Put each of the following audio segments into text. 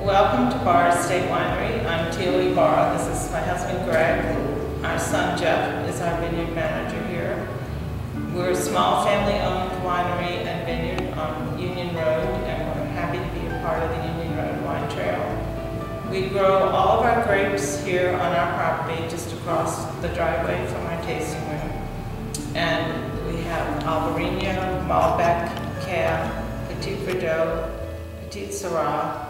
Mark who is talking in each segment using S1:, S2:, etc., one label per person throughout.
S1: Welcome to Barr Estate Winery. I'm Tealy Barr. This is my husband Greg. Our son Jeff is our vineyard manager here. We're a small family-owned winery and vineyard on Union Road, and we're happy to be a part of the Union Road Wine Trail. We grow all of our grapes here on our property just across the driveway from our tasting room. And we have Orleanians, Malbec, Cab, Petite, Petite Sirah.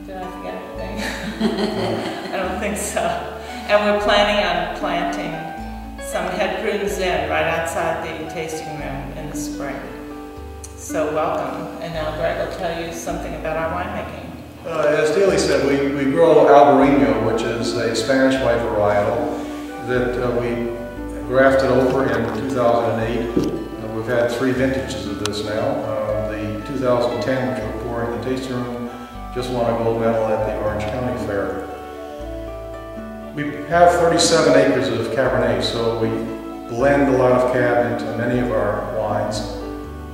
S1: Did I forget anything? I don't think so. And we're planning on planting some head prunes in right outside the tasting room in the spring. So welcome. And now Greg will tell you something about our winemaking.
S2: As Tealy said, we grow Albarino, which is a Spanish white varietal that we grafted over in 2008. We've had 3 vintages of this now. The 2010, which we're pouring in the tasting room, just won a gold medal at the Orange County Fair. We have 37 acres of Cabernet, so we blend a lot of Cab into many of our wines.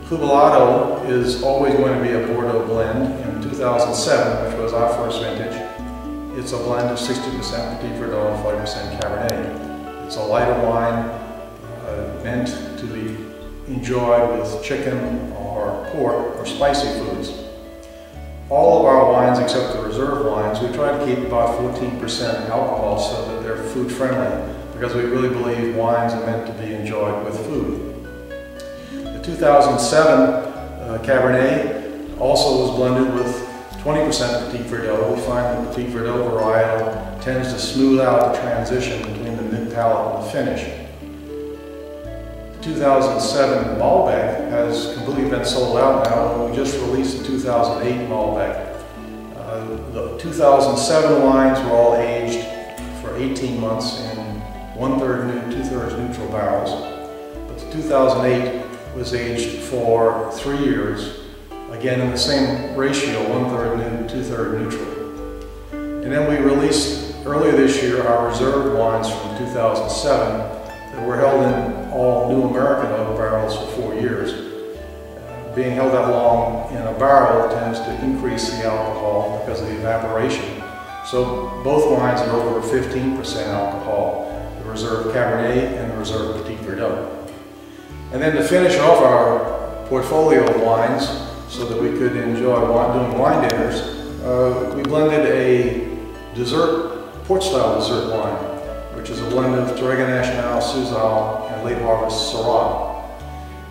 S2: Cubalado is always going to be a Bordeaux blend. In 2007, which was our first vintage, it's a blend of 60% Petit Verdot and 40% Cabernet. It's a lighter wine meant to be enjoyed with chicken or pork or spicy foods. All of our wines, except the reserve wines, we try to keep about 14% alcohol so that they're food friendly, because we really believe wines are meant to be enjoyed with food. The 2007 Cabernet also was blended with 20% Petit Verdot. We find the Petit Verdot varietal tends to smooth out the transition between the mid-palate and the finish. The 2007 Malbec has completely been sold out now, and we just released the 2008 Malbec. The 2007 wines were all aged for 18 months in 1/3 new, 2/3 neutral barrels, but the 2008 was aged for 3 years, again in the same ratio, 1/3 new, 2/3 neutral. And then we released earlier this year our reserved wines from 2007 that were held in all new American oak barrels for 4 years. Being held that long in a barrel tends to increase the alcohol because of the evaporation. So both wines are over 15% alcohol, the reserve Cabernet and the reserve Petit Verdot. And then to finish off our portfolio of wines so that we could enjoy doing wine dinners, we blended a port-style dessert wine, which is a blend of Touriga Nacional, Suzal, and late harvest Syrah.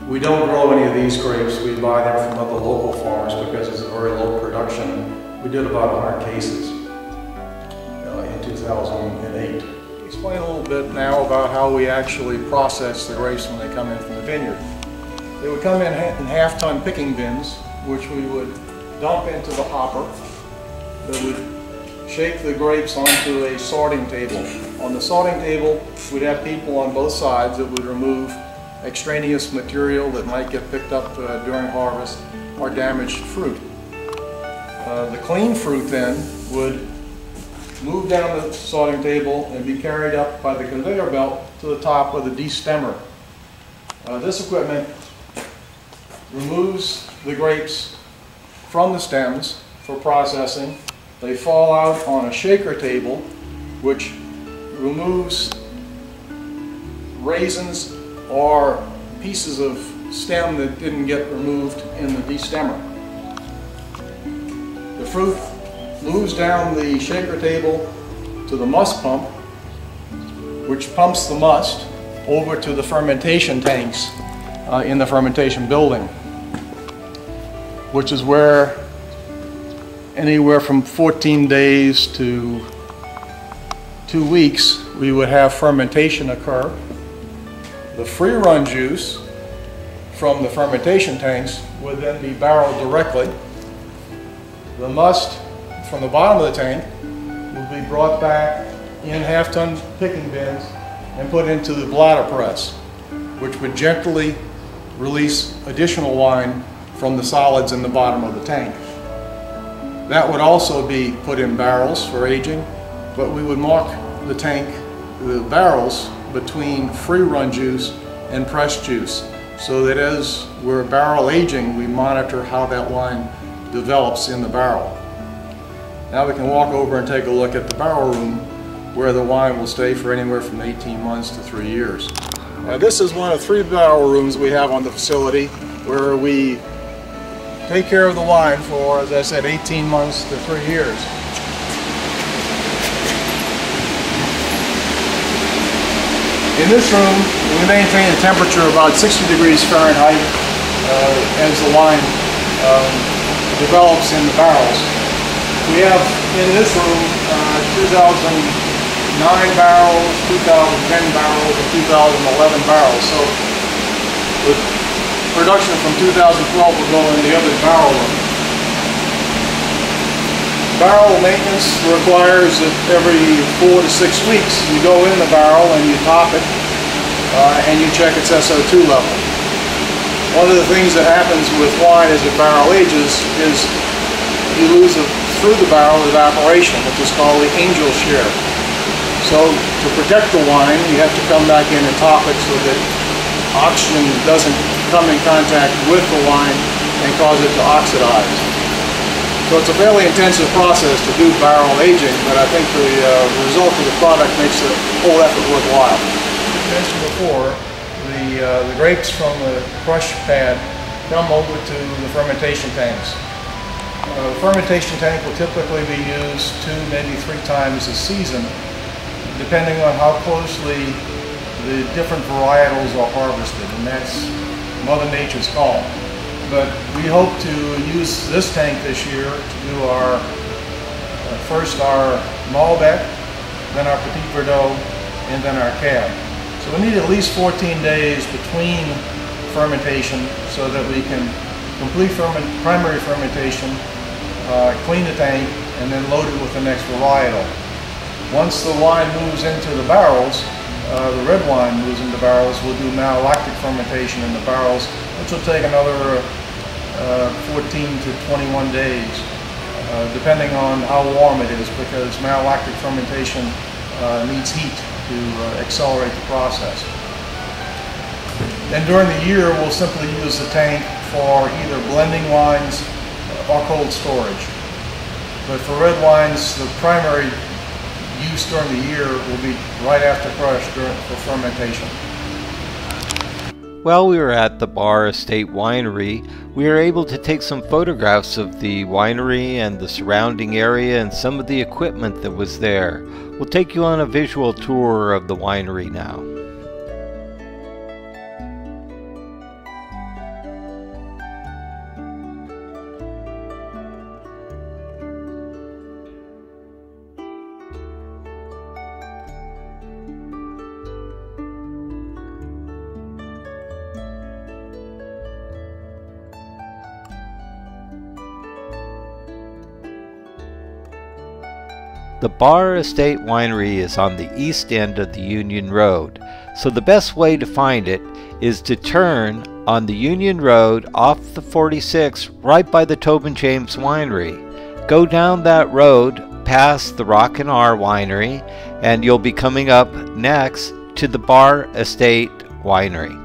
S2: We don't grow any of these grapes. We buy them from other local farmers because it's a very low production. We did about 100 cases in 2008. Explain a little bit now about how we actually process the grapes when they come in from the vineyard. They would come in half-ton picking bins, which we would dump into the hopper. That would shake the grapes onto a sorting table. On the sorting table, we'd have people on both sides that would remove extraneous material that might get picked up during harvest or damaged fruit. The clean fruit then would move down the sorting table and be carried up by the conveyor belt to the top of the destemmer. This equipment removes the grapes from the stems for processing. They fall out on a shaker table, which removes raisins or pieces of stem that didn't get removed in the destemmer. The fruit moves down the shaker table to the must pump, which pumps the must over to the fermentation tanks in the fermentation building, which is where anywhere from 14 days to 2 weeks we would have fermentation occur. The free-run juice from the fermentation tanks would then be barreled directly. The must from the bottom of the tank would be brought back in half-ton picking bins and put into the bladder press, which would gently release additional wine from the solids in the bottom of the tank. That would also be put in barrels for aging, but we would mark the tank, the barrels, between free-run juice and pressed juice, so that as we're barrel aging, we monitor how that wine develops in the barrel. Now we can walk over and take a look at the barrel room where the wine will stay for anywhere from 18 months to 3 years. This is one of 3 barrel rooms we have on the facility where we take care of the wine for, as I said, 18 months to 3 years. In this room, we maintain a temperature of about 60 degrees Fahrenheit as the wine develops in the barrels. We have in this room 2009 barrels, 2010 barrels, and 2011 barrels. So the production from 2012 will go in the other barrel room. Barrel maintenance requires that every 4 to 6 weeks you go in the barrel and you top it and you check its SO2 level. One of the things that happens with wine as it barrel ages is you lose through the barrel evaporation, which is called the angel share. So to protect the wine, you have to come back in and top it so that oxygen doesn't come in contact with the wine and cause it to oxidize. So it's a fairly intensive process to do barrel aging, but I think the result of the product makes the whole effort worthwhile. As mentioned before, the grapes from the crush pad come over to the fermentation tanks. The fermentation tank will typically be used 2, maybe 3 times a season, depending on how closely the different varietals are harvested, and that's Mother Nature's call. But we hope to use this tank this year to do our first our Malbec, then our Petite Verdot, and then our Cab. So we need at least 14 days between fermentation so that we can complete primary fermentation, clean the tank, and then load it with the next varietal. Once the wine moves into the barrels, the red wine moves into barrels, we'll do malolactic fermentation in the barrels, which will take another 14 to 21 days, depending on how warm it is, because malolactic fermentation needs heat to accelerate the process. Then during the year, we'll simply use the tank for either blending wines or cold storage. But for red wines, the primary use during the year will be right after crush for fermentation.
S3: While we were at the Barr Estate Winery, we were able to take some photographs of the winery and the surrounding area and some of the equipment that was there. We'll take you on a visual tour of the winery now. The Barr Estate Winery is on the east end of the Union Road, so the best way to find it is to turn on the Union Road off the 46 right by the Tobin James Winery. Go down that road past the Rock and R Winery and you'll be coming up next to the Barr Estate Winery.